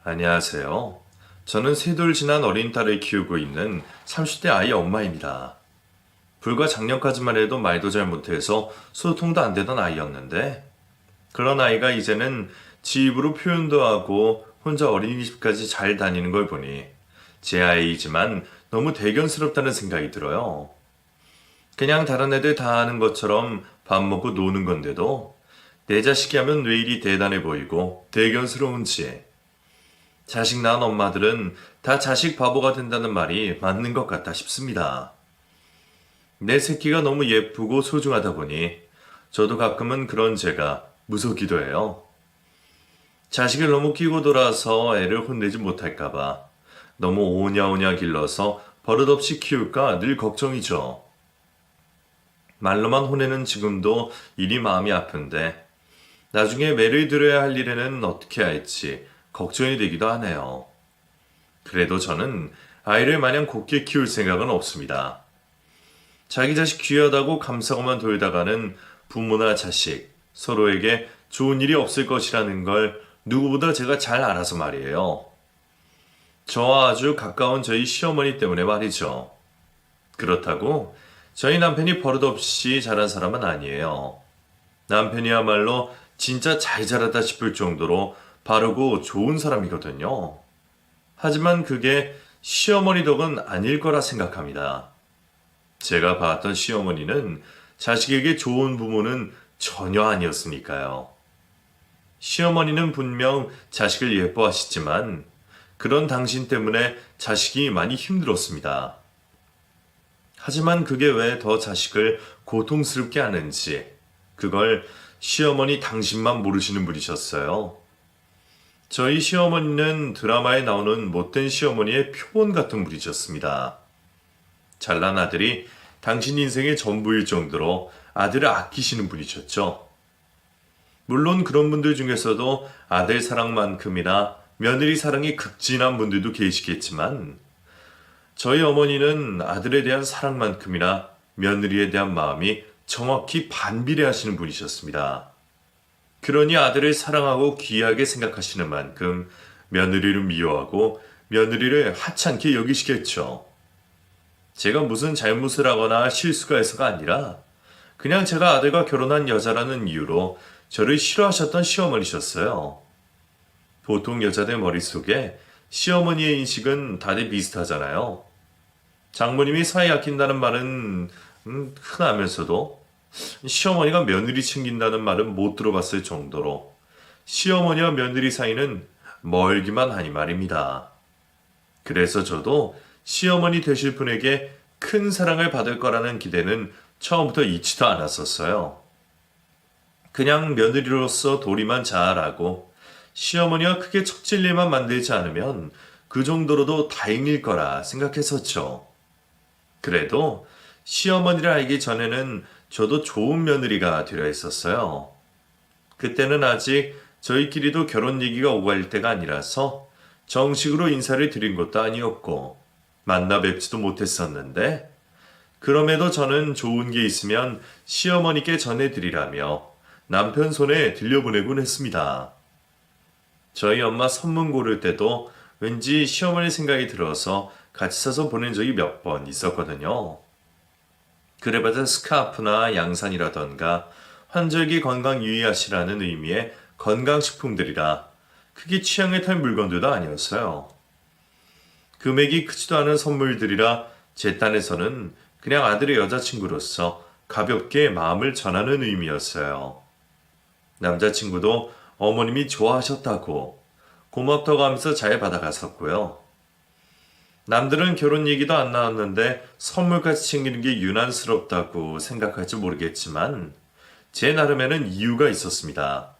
안녕하세요. 저는 세 돌 지난 어린 딸을 키우고 있는 30대 아이 엄마입니다. 불과 작년까지만 해도 말도 잘 못해서 소통도 안 되던 아이였는데, 그런 아이가 이제는 지 입으로 표현도 하고 혼자 어린이집까지 잘 다니는 걸 보니 제 아이이지만 너무 대견스럽다는 생각이 들어요. 그냥 다른 애들 다 하는 것처럼 밥 먹고 노는 건데도 내 자식이 하면 왜 이리 대단해 보이고 대견스러운지. 자식 낳은 엄마들은 다 자식 바보가 된다는 말이 맞는 것 같다 싶습니다. 내 새끼가 너무 예쁘고 소중하다 보니 저도 가끔은 그런 제가 무섭기도 해요. 자식을 너무 끼고 돌아서 애를 혼내지 못할까봐 너무 오냐오냐 길러서 버릇없이 키울까 늘 걱정이죠. 말로만 혼내는 지금도 일이 마음이 아픈데 나중에 매를 들여야 할 일에는 어떻게 할지 걱정이 되기도 하네요. 그래도 저는 아이를 마냥 곱게 키울 생각은 없습니다. 자기 자식 귀하다고 감싸고만 돌다가는 부모나 자식, 서로에게 좋은 일이 없을 것이라는 걸 누구보다 제가 잘 알아서 말이에요. 저와 아주 가까운 저희 시어머니 때문에 말이죠. 그렇다고 저희 남편이 버릇없이 자란 사람은 아니에요. 남편이야말로 진짜 잘 자랐다 싶을 정도로 바르고 좋은 사람이거든요. 하지만 그게 시어머니 덕은 아닐 거라 생각합니다. 제가 봤던 시어머니는 자식에게 좋은 부모는 전혀 아니었으니까요. 시어머니는 분명 자식을 예뻐하시지만 그런 당신 때문에 자식이 많이 힘들었습니다. 하지만 그게 왜 더 자식을 고통스럽게 하는지 그걸 시어머니 당신만 모르시는 분이셨어요. 저희 시어머니는 드라마에 나오는 못된 시어머니의 표본 같은 분이셨습니다. 잘난 아들이 당신 인생의 전부일 정도로 아들을 아끼시는 분이셨죠. 물론 그런 분들 중에서도 아들 사랑만큼이나 며느리 사랑이 극진한 분들도 계시겠지만 저희 어머니는 아들에 대한 사랑만큼이나 며느리에 대한 마음이 정확히 반비례하시는 분이셨습니다. 그러니 아들을 사랑하고 귀하게 생각하시는 만큼 며느리를 미워하고 며느리를 하찮게 여기시겠죠. 제가 무슨 잘못을 하거나 실수가 해서가 아니라 그냥 제가 아들과 결혼한 여자라는 이유로 저를 싫어하셨던 시어머니셨어요. 보통 여자들 머릿속에 시어머니의 인식은 다들 비슷하잖아요. 장모님이 사이 아낀다는 말은 흔하면서도 시어머니가 며느리 챙긴다는 말은 못 들어봤을 정도로 시어머니와 며느리 사이는 멀기만 하니 말입니다. 그래서 저도 시어머니 되실 분에게 큰 사랑을 받을 거라는 기대는 처음부터 잊지도 않았었어요. 그냥 며느리로서 도리만 잘하고 시어머니와 크게 척질 일만 만들지 않으면 그 정도로도 다행일 거라 생각했었죠. 그래도 시어머니를 알기 전에는 저도 좋은 며느리가 되려 했었어요. 그때는 아직 저희끼리도 결혼 얘기가 오갈 때가 아니라서 정식으로 인사를 드린 것도 아니었고 만나 뵙지도 못했었는데 그럼에도 저는 좋은 게 있으면 시어머니께 전해드리라며 남편 손에 들려보내곤 했습니다. 저희 엄마 선문 고를 때도 왠지 시어머니 생각이 들어서 같이 사서 보낸 적이 몇 번 있었거든요. 그래봤자 스카프나 양산이라던가 환절기 건강 유의하시라는 의미의 건강식품들이라 크게 취향에 탈 물건들도 아니었어요. 금액이 크지도 않은 선물들이라 제 딴에서는 그냥 아들의 여자친구로서 가볍게 마음을 전하는 의미였어요. 남자친구도 어머님이 좋아하셨다고 고맙다고 하면서 잘 받아갔었고요. 남들은 결혼 얘기도 안 나왔는데 선물까지 챙기는 게 유난스럽다고 생각할지 모르겠지만 제 나름에는 이유가 있었습니다.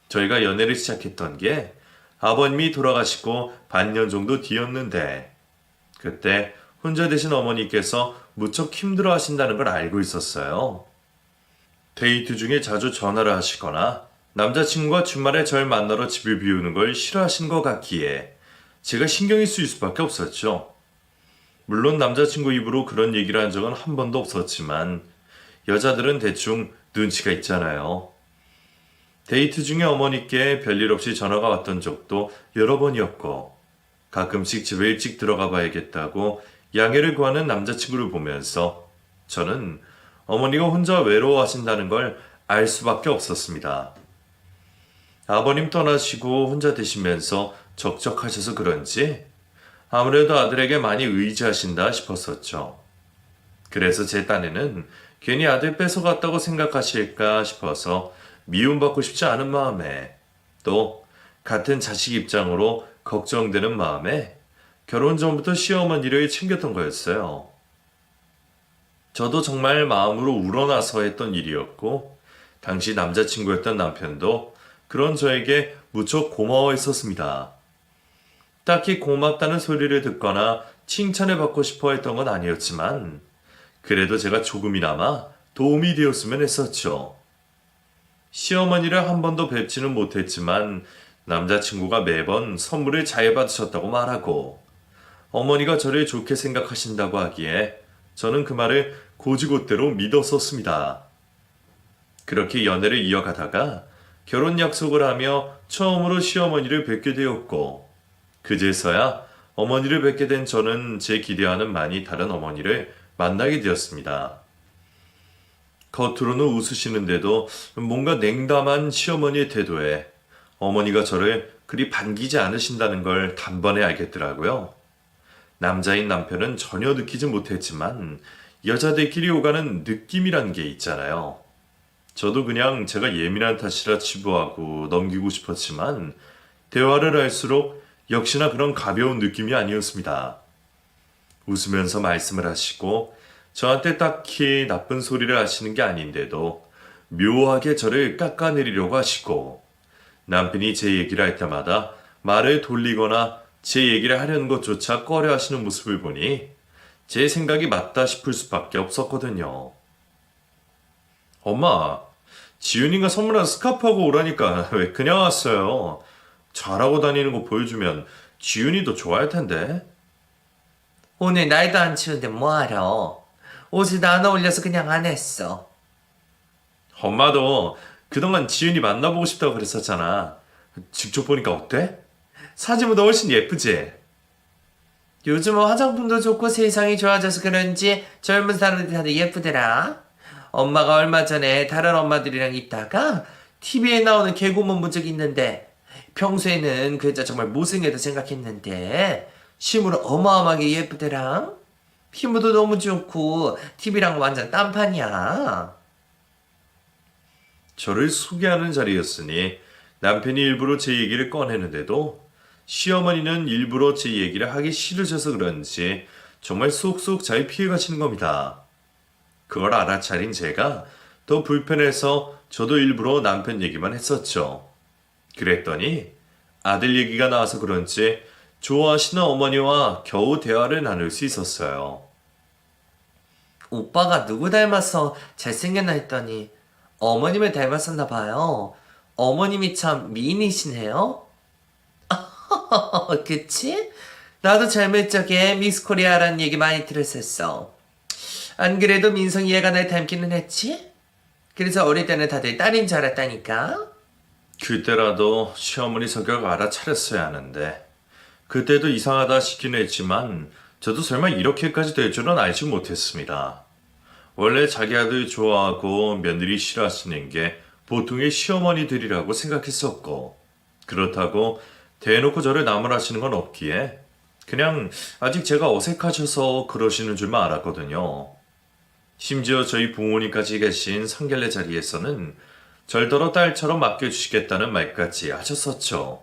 저희가 연애를 시작했던 게 아버님이 돌아가시고 반년 정도 뒤였는데 그때 혼자 되신 어머니께서 무척 힘들어 하신다는 걸 알고 있었어요. 데이트 중에 자주 전화를 하시거나 남자친구가 주말에 절 만나러 집을 비우는 걸 싫어하신 것 같기에 제가 신경이 쓰일 수밖에 없었죠. 물론 남자친구 입으로 그런 얘기를 한 적은 한 번도 없었지만 여자들은 대충 눈치가 있잖아요. 데이트 중에 어머니께 별일 없이 전화가 왔던 적도 여러 번이었고, 가끔씩 집에 일찍 들어가 봐야겠다고 양해를 구하는 남자친구를 보면서 저는 어머니가 혼자 외로워하신다는 걸 알 수밖에 없었습니다. 아버님 떠나시고 혼자 되시면서 적적하셔서 그런지 아무래도 아들에게 많이 의지하신다 싶었었죠. 그래서 제 딴에는 괜히 아들 뺏어갔다고 생각하실까 싶어서 미움받고 싶지 않은 마음에 또 같은 자식 입장으로 걱정되는 마음에 결혼 전부터 시어머니를 챙겼던 거였어요. 저도 정말 마음으로 우러나서 했던 일이었고 당시 남자친구였던 남편도 그런 저에게 무척 고마워했었습니다. 딱히 고맙다는 소리를 듣거나 칭찬을 받고 싶어 했던 건 아니었지만 그래도 제가 조금이나마 도움이 되었으면 했었죠. 시어머니를 한 번도 뵙지는 못했지만 남자친구가 매번 선물을 잘 받으셨다고 말하고 어머니가 저를 좋게 생각하신다고 하기에 저는 그 말을 곧이곧대로 믿었었습니다. 그렇게 연애를 이어가다가 결혼 약속을 하며 처음으로 시어머니를 뵙게 되었고 그제서야 어머니를 뵙게 된 저는 제 기대와는 많이 다른 어머니를 만나게 되었습니다. 겉으로는 웃으시는데도 뭔가 냉담한 시어머니의 태도에 어머니가 저를 그리 반기지 않으신다는 걸 단번에 알겠더라고요. 남자인 남편은 전혀 느끼지 못했지만 여자들끼리 오가는 느낌이란 게 있잖아요. 저도 그냥 제가 예민한 탓이라 치부하고 넘기고 싶었지만 대화를 할수록 역시나 그런 가벼운 느낌이 아니었습니다. 웃으면서 말씀을 하시고 저한테 딱히 나쁜 소리를 하시는 게 아닌데도 묘하게 저를 깎아내리려고 하시고 남편이 제 얘기를 할 때마다 말을 돌리거나 제 얘기를 하려는 것조차 꺼려 하시는 모습을 보니 제 생각이 맞다 싶을 수밖에 없었거든요. 엄마, 지윤이가 선물한 스카프하고 오라니까 왜 그냥 왔어요? 잘하고 다니는 거 보여주면 지윤이도 좋아할 텐데. 오늘 날도 안 추운데 뭐하러? 옷을 안 어울려서 그냥 안 했어. 엄마도 그동안 지윤이 만나보고 싶다고 그랬었잖아. 직접 보니까 어때? 사진보다 훨씬 예쁘지? 요즘은 화장품도 좋고 세상이 좋아져서 그런지 젊은 사람들이 다들 예쁘더라. 엄마가 얼마 전에 다른 엄마들이랑 있다가 TV에 나오는 개그우먼 본 적 있는데 평소에는 그 여자 정말 못생겨도 생각했는데 실물은 어마어마하게 예쁘더라. 피부도 너무 좋고 TV랑 완전 딴판이야. 저를 소개하는 자리였으니 남편이 일부러 제 얘기를 꺼내는데도 시어머니는 일부러 제 얘기를 하기 싫으셔서 그런지 정말 쏙쏙 잘 피해가시는 겁니다. 그걸 알아차린 제가 더 불편해서 저도 일부러 남편 얘기만 했었죠. 그랬더니 아들 얘기가 나와서 그런지 좋아하시는 어머니와 겨우 대화를 나눌 수 있었어요. 오빠가 누구 닮아서 잘생겼나 했더니 어머님을 닮았었나 봐요. 어머님이 참 미인이시네요. 그치? 나도 젊을 적에 미스 코리아라는 얘기 많이 들었었어. 안 그래도 민성이 얘가 날 닮기는 했지? 그래서 어릴 때는 다들 딸인 줄 알았다니까. 그때라도 시어머니 성격 알아차렸어야 하는데 그때도 이상하다 싶긴 했지만 저도 설마 이렇게까지 될 줄은 알지 못했습니다. 원래 자기 아들 좋아하고 며느리 싫어하시는 게 보통의 시어머니들이라고 생각했었고 그렇다고 대놓고 저를 나무라시는 건 없기에 그냥 아직 제가 어색하셔서 그러시는 줄만 알았거든요. 심지어 저희 부모님까지 계신 상견례 자리에서는 절더러 딸처럼 맡겨주시겠다는 말까지 하셨었죠.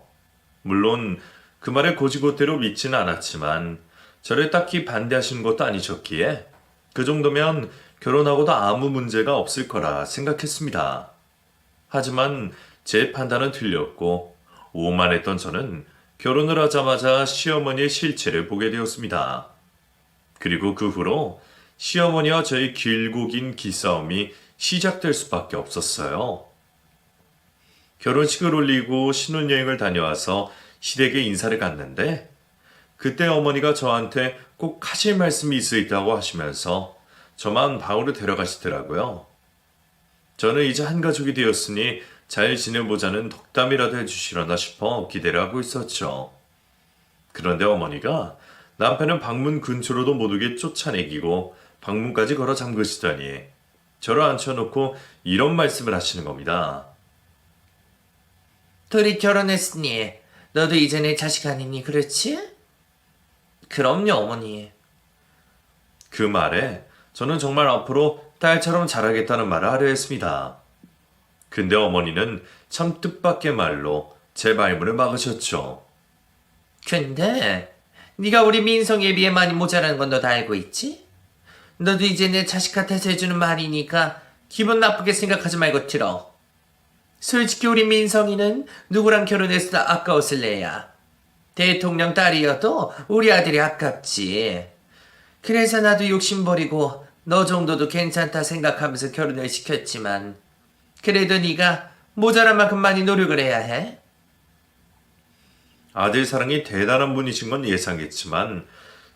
물론 그 말을 곧이곧대로 믿지는 않았지만 저를 딱히 반대하시는 것도 아니셨기에 그 정도면 결혼하고도 아무 문제가 없을 거라 생각했습니다. 하지만 제 판단은 틀렸고 오만했던 저는 결혼을 하자마자 시어머니의 실체를 보게 되었습니다. 그리고 그 후로 시어머니와 저의 길고 긴 기싸움이 시작될 수밖에 없었어요. 결혼식을 올리고 신혼여행을 다녀와서 시댁에 인사를 갔는데 그때 어머니가 저한테 꼭 하실 말씀이 있어 있다고 하시면서 저만 방으로 데려가시더라고요. 저는 이제 한 가족이 되었으니 잘 지내보자는 덕담이라도 해주시려나 싶어 기대를 하고 있었죠. 그런데 어머니가 남편은 방문 근처로도 못 오게 쫓아내기고 방문까지 걸어 잠그시더니 저를 앉혀놓고 이런 말씀을 하시는 겁니다. 둘이 결혼했으니 너도 이제 내 자식 아니니 그렇지? 그럼요 어머니. 그 말에 저는 정말 앞으로 딸처럼 자라겠다는 말을 하려 했습니다. 근데 어머니는 참 뜻밖의 말로 제 말문을 막으셨죠. 근데 네가 우리 민성이에 비해 많이 모자라는 건 너도 알고 있지? 너도 이제 내 자식 같아서 해주는 말이니까 기분 나쁘게 생각하지 말고 들어. 솔직히 우리 민성이는 누구랑 결혼했어도 아까웠을 애야. 대통령 딸이어도 우리 아들이 아깝지. 그래서 나도 욕심 버리고 너 정도도 괜찮다 생각하면서 결혼을 시켰지만 그래도 네가 모자란 만큼 많이 노력을 해야 해. 아들 사랑이 대단한 분이신 건 예상했지만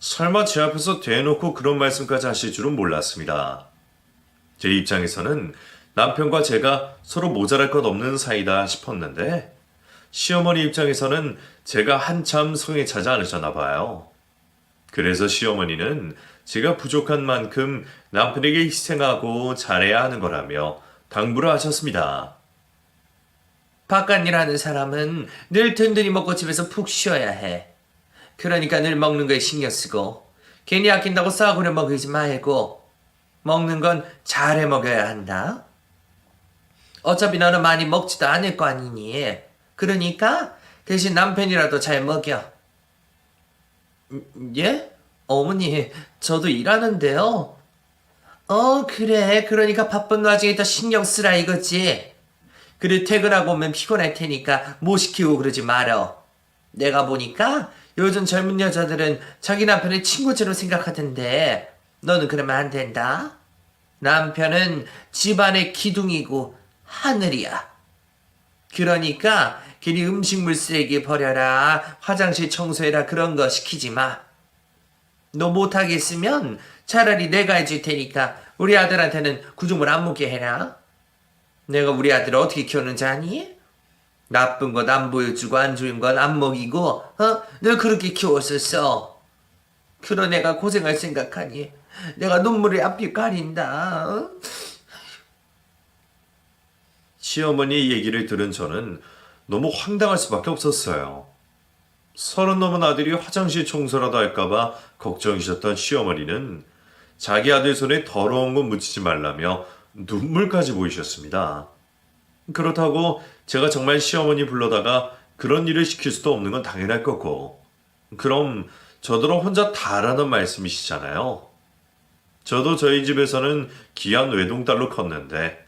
설마 제 앞에서 대놓고 그런 말씀까지 하실 줄은 몰랐습니다. 제 입장에서는 남편과 제가 서로 모자랄 것 없는 사이다 싶었는데 시어머니 입장에서는 제가 한참 성에 차지 않으셨나 봐요. 그래서 시어머니는 제가 부족한 만큼 남편에게 희생하고 잘해야 하는 거라며 당부를 하셨습니다. 바깥일 하는 사람은 늘 든든히 먹고 집에서 푹 쉬어야 해. 그러니까 늘 먹는 거에 신경 쓰고 괜히 아낀다고 싸구려 먹이지 말고 먹는 건 잘해 먹여야 한다. 어차피 너는 많이 먹지도 않을 거 아니니. 그러니까 대신 남편이라도 잘 먹여. 예? 어머니, 저도 일하는데요. 그래. 그러니까 바쁜 와중에 더 신경 쓰라 이거지. 그래 퇴근하고 오면 피곤할 테니까 못 시키고 그러지 말어. 내가 보니까 요즘 젊은 여자들은 자기 남편을 친구처럼 생각하던데 너는 그러면 안 된다. 남편은 집안의 기둥이고 하늘이야. 그러니까 괜히 음식물 쓰레기 버려라, 화장실 청소해라 그런 거 시키지 마. 너 못하겠으면 차라리 내가 해줄 테니까 우리 아들한테는 구중물 안 먹게 해라. 내가 우리 아들을 어떻게 키웠는지 아니? 나쁜 것 안 보여주고 안 좋은 건 안 먹이고 늘 그렇게 키웠었어. 그런 애가 고생할 생각하니 내가 눈물이 앞이 가린다. 시어머니 얘기를 들은 저는 너무 황당할 수밖에 없었어요. 30 넘은 아들이 화장실 청소라도 할까봐 걱정이셨던 시어머니는 자기 아들 손에 더러운 거 묻히지 말라며 눈물까지 보이셨습니다. 그렇다고 제가 정말 시어머니 불러다가 그런 일을 시킬 수도 없는 건 당연할 거고, 그럼 저더러 혼자 다라는 말씀이시잖아요. 저도 저희 집에서는 귀한 외동딸로 컸는데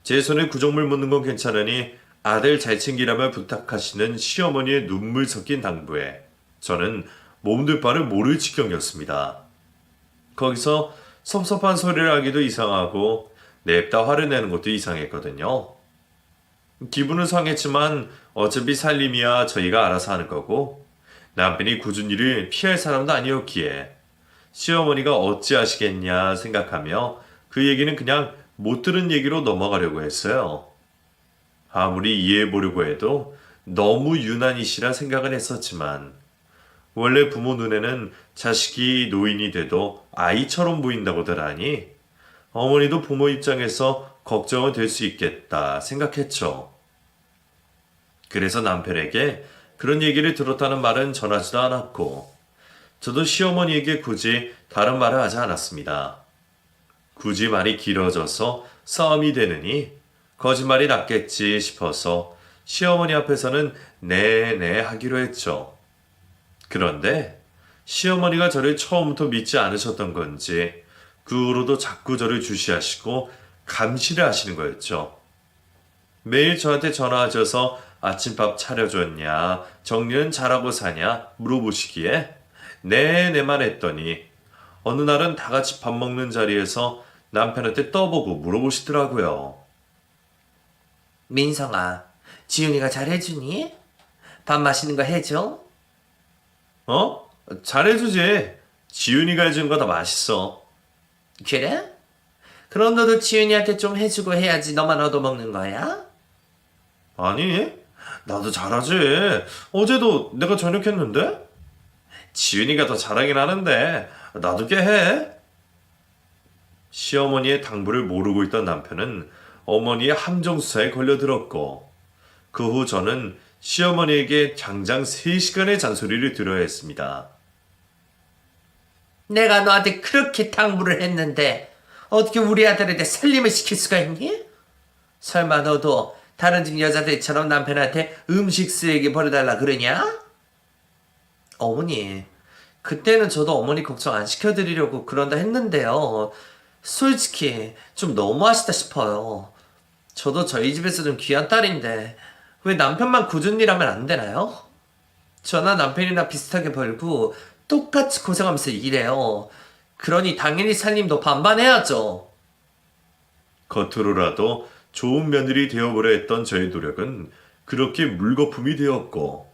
제 손에 구정물 묻는 건 괜찮으니 아들 잘 챙기라며 부탁하시는 시어머니의 눈물 섞인 당부에 저는 몸둘 바를 모를 지경이었습니다. 거기서 섭섭한 소리를 하기도 이상하고 냅다 화를 내는 것도 이상했거든요. 기분은 상했지만 어차피 살림이야 저희가 알아서 하는 거고 남편이 굳은 일을 피할 사람도 아니었기에 시어머니가 어찌하시겠냐 생각하며 그 얘기는 그냥 못 들은 얘기로 넘어가려고 했어요. 아무리 이해해보려고 해도 너무 유난이시라 생각은 했었지만 원래 부모 눈에는 자식이 노인이 돼도 아이처럼 보인다고들 하니 어머니도 부모 입장에서 걱정은 될 수 있겠다 생각했죠. 그래서 남편에게 그런 얘기를 들었다는 말은 전하지도 않았고 저도 시어머니에게 굳이 다른 말을 하지 않았습니다. 굳이 말이 길어져서 싸움이 되느니 거짓말이 낫겠지 싶어서 시어머니 앞에서는 네네 하기로 했죠. 그런데 시어머니가 저를 처음부터 믿지 않으셨던 건지 그 후로도 자꾸 저를 주시하시고 감시를 하시는 거였죠. 매일 저한테 전화하셔서 아침밥 차려줬냐, 정리는 잘하고 사냐 물어보시기에 네네만 했더니 어느 날은 다 같이 밥 먹는 자리에서 남편한테 떠보고 물어보시더라고요. 민성아, 지훈이가 잘해주니? 밥 맛있는 거 해줘? 잘해주지. 지훈이가 해준 거 다 맛있어. 그래? 그럼 너도 지훈이한테 좀 해주고 해야지 너만 얻어먹는 거야? 아니, 나도 잘하지. 어제도 내가 저녁했는데? 지윤이가 더 잘하긴 하는데, 놔두게 해. 시어머니의 당부를 모르고 있던 남편은 어머니의 함정수사에 걸려들었고, 그 후 저는 시어머니에게 장장 3시간의 잔소리를 들어야 했습니다. 내가 너한테 그렇게 당부를 했는데 어떻게 우리 아들한테 살림을 시킬 수가 있니? 설마 너도 다른 집 여자들처럼 남편한테 음식 쓰레기 버려달라 그러냐? 어머니, 그때는 저도 어머니 걱정 안 시켜드리려고 그런다 했는데요. 솔직히 좀 너무하시다 싶어요. 저도 저희 집에서 좀 귀한 딸인데 왜 남편만 굳은 일 하면 안 되나요? 저나 남편이나 비슷하게 벌고 똑같이 고생하면서 일해요. 그러니 당연히 살림도 반반해야죠. 겉으로라도 좋은 며느리 되어보려 했던 저의 노력은 그렇게 물거품이 되었고,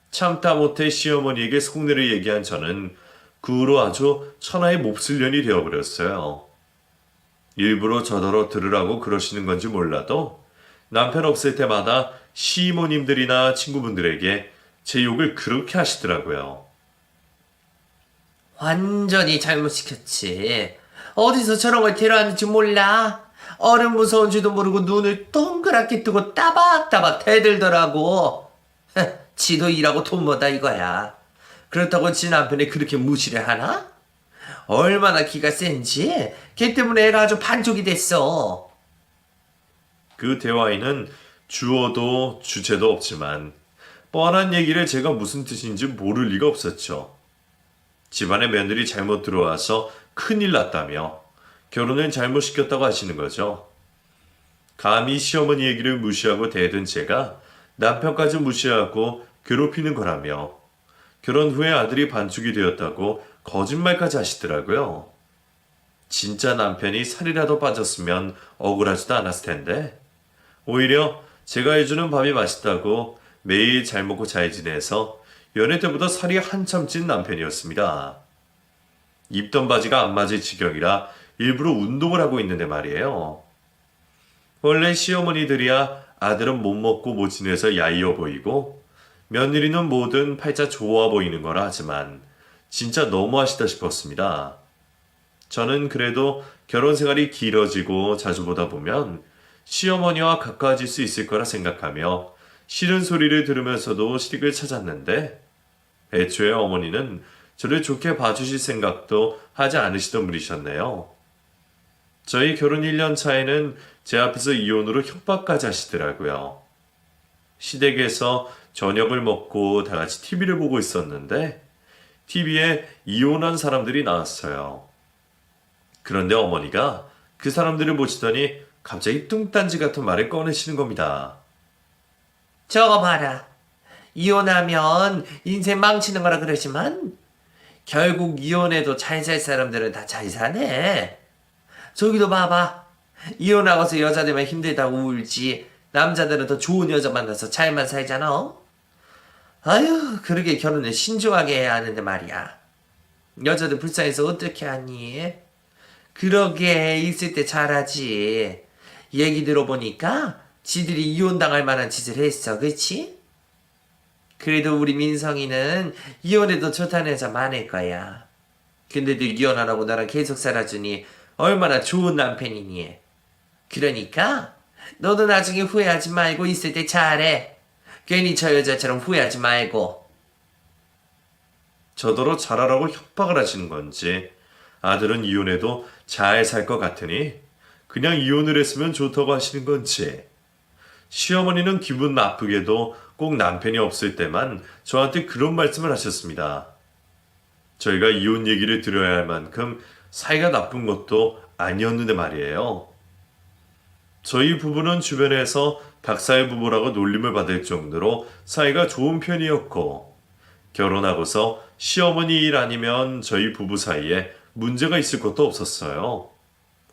참다 못해 시어머니에게 속내를 얘기한 저는 그 후로 아주 천하의 몹쓸년이 되어버렸어요. 일부러 저더러 들으라고 그러시는 건지 몰라도 남편 없을 때마다 시이모님들이나 친구분들에게 제 욕을 그렇게 하시더라고요. 완전히 잘못 시켰지. 어디서 저런 걸 데려왔는지 몰라. 어른 무서운 줄도 모르고 눈을 동그랗게 뜨고 따박따박 대들더라고. 지도 일하고 돈 버다 이거야. 그렇다고 지 남편이 그렇게 무시를 하나? 얼마나 기가 센지 걔 때문에 애가 아주 반쪽이 됐어. 그 대화에는 주어도 주체도 없지만 뻔한 얘기를 제가 무슨 뜻인지 모를 리가 없었죠. 집안에 며느리 잘못 들어와서 큰일 났다며 결혼을 잘못 시켰다고 하시는 거죠. 감히 시어머니 얘기를 무시하고 대든 제가 남편까지 무시하고 괴롭히는 거라며 결혼 후에 아들이 반쪽이 되었다고 거짓말까지 하시더라고요. 진짜 남편이 살이라도 빠졌으면 억울하지도 않았을 텐데 오히려 제가 해주는 밥이 맛있다고 매일 잘 먹고 잘 지내서 연애 때보다 살이 한참 찐 남편이었습니다. 입던 바지가 안 맞을 지경이라 일부러 운동을 하고 있는데 말이에요. 원래 시어머니들이야 아들은 못 먹고 못 지내서 야이어 보이고 며느리는 뭐든 팔자 좋아 보이는 거라 하지만 진짜 너무하시다 싶었습니다. 저는 그래도 결혼 생활이 길어지고 자주 보다 보면 시어머니와 가까워질 수 있을 거라 생각하며 싫은 소리를 들으면서도 실익을 찾았는데 애초에 어머니는 저를 좋게 봐주실 생각도 하지 않으시던 분이셨네요. 저희 결혼 1년 차에는 제 앞에서 이혼으로 협박까지 하시더라고요. 시댁에서 저녁을 먹고 다 같이 TV를 보고 있었는데 TV에 이혼한 사람들이 나왔어요. 그런데 어머니가 그 사람들을 보시더니 갑자기 뚱딴지 같은 말을 꺼내시는 겁니다. 저거 봐라. 이혼하면 인생 망치는 거라 그러지만 결국 이혼해도 잘 살 사람들은 다 잘 사네. 저기도 봐봐. 이혼하고서 여자들만 힘들다고 울지 남자들은 더 좋은 여자 만나서 잘만 살잖아. 아유, 그러게 결혼을 신중하게 해야 하는데 말이야. 여자들 불쌍해서 어떻게 하니? 그러게 있을 때 잘하지. 얘기 들어보니까 지들이 이혼당할 만한 짓을 했어, 그치? 그래도 우리 민성이는 이혼해도 좋다는 여자 많을 거야. 근데도 이혼하라고 나랑 계속 살아주니 얼마나 좋은 남편이니. 그러니까 너도 나중에 후회하지 말고 있을 때 잘해. 괜히 저 여자처럼 후회하지 말고. 저더러 잘하라고 협박을 하시는 건지 아들은 이혼해도 잘 살 것 같으니 그냥 이혼을 했으면 좋다고 하시는 건지 시어머니는 기분 나쁘게도 꼭 남편이 없을 때만 저한테 그런 말씀을 하셨습니다. 저희가 이혼 얘기를 들어야 할 만큼 사이가 나쁜 것도 아니었는데 말이에요. 저희 부부는 주변에서 닭살 부부라고 놀림을 받을 정도로 사이가 좋은 편이었고 결혼하고서 시어머니 일 아니면 저희 부부 사이에 문제가 있을 것도 없었어요.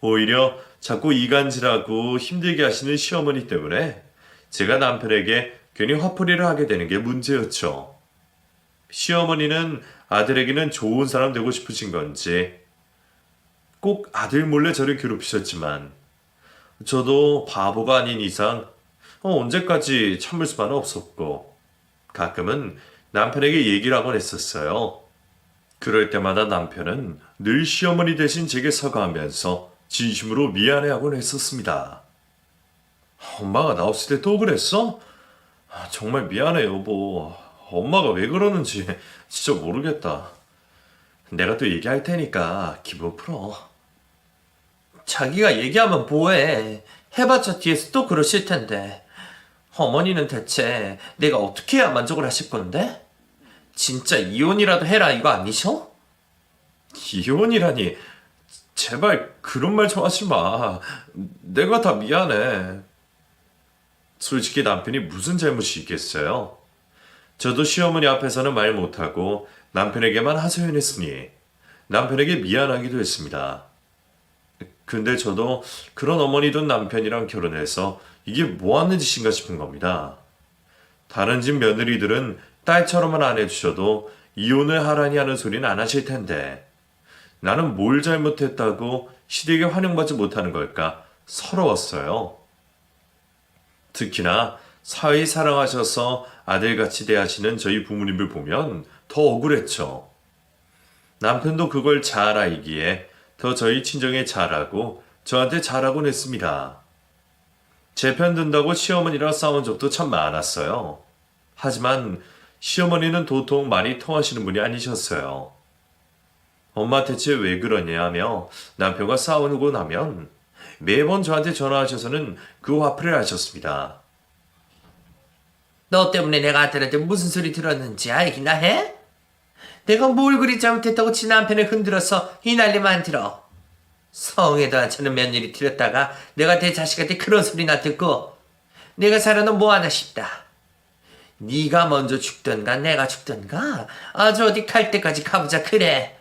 오히려 자꾸 이간질하고 힘들게 하시는 시어머니 때문에 제가 남편에게 괜히 화풀이를 하게 되는 게 문제였죠. 시어머니는 아들에게는 좋은 사람 되고 싶으신 건지 꼭 아들 몰래 저를 괴롭히셨지만 저도 바보가 아닌 이상 언제까지 참을 수만은 없었고 가끔은 남편에게 얘기를 하곤 했었어요. 그럴 때마다 남편은 늘 시어머니 대신 제게 사과하면서 진심으로 미안해하곤 했었습니다. 엄마가 나 없을 때 또 그랬어? 정말 미안해 여보. 엄마가 왜 그러는지 진짜 모르겠다. 내가 또 얘기할 테니까 기분 풀어. 자기가 얘기하면 뭐해. 해봤자 뒤에서 또 그러실 텐데. 어머니는 대체 내가 어떻게 해야 만족을 하실 건데? 진짜 이혼이라도 해라 이거 아니셔? 이혼이라니. 제발 그런 말 좀 하지 마. 내가 다 미안해. 솔직히 남편이 무슨 잘못이 있겠어요? 저도 시어머니 앞에서는 말 못하고 남편에게만 하소연했으니 남편에게 미안하기도 했습니다. 근데 저도 그런 어머니 둔 남편이랑 결혼해서 이게 뭐 하는 짓인가 싶은 겁니다. 다른 집 며느리들은 딸처럼만 안 해주셔도 이혼을 하라니 하는 소리는 안 하실 텐데 나는 뭘 잘못했다고 시댁에 환영받지 못하는 걸까 서러웠어요. 특히나 사위 사랑하셔서 아들같이 대하시는 저희 부모님을 보면 더 억울했죠. 남편도 그걸 잘 알기에 더 저희 친정에 잘하고 저한테 잘하곤 했습니다. 제 편 든다고 시어머니랑 싸운 적도 참 많았어요. 하지만 시어머니는 도통 말이 통하시는 분이 아니셨어요. 엄마 대체 왜 그러냐 하며 남편과 싸우고 나면 매번 저한테 전화하셔서는 그 화풀이를 하셨습니다. 너 때문에 내가 아들한테 무슨 소리 들었는지 알기나 해? 내가 뭘 그리 잘못했다고 지 남편을 흔들어서 이 난리만 들어. 성에도 안 차는 며느리 들였다가 내가 내 자식한테 그런 소리나 듣고 내가 살아는 뭐하나 싶다. 네가 먼저 죽던가 내가 죽던가 아주 어디 갈 때까지 가보자 그래.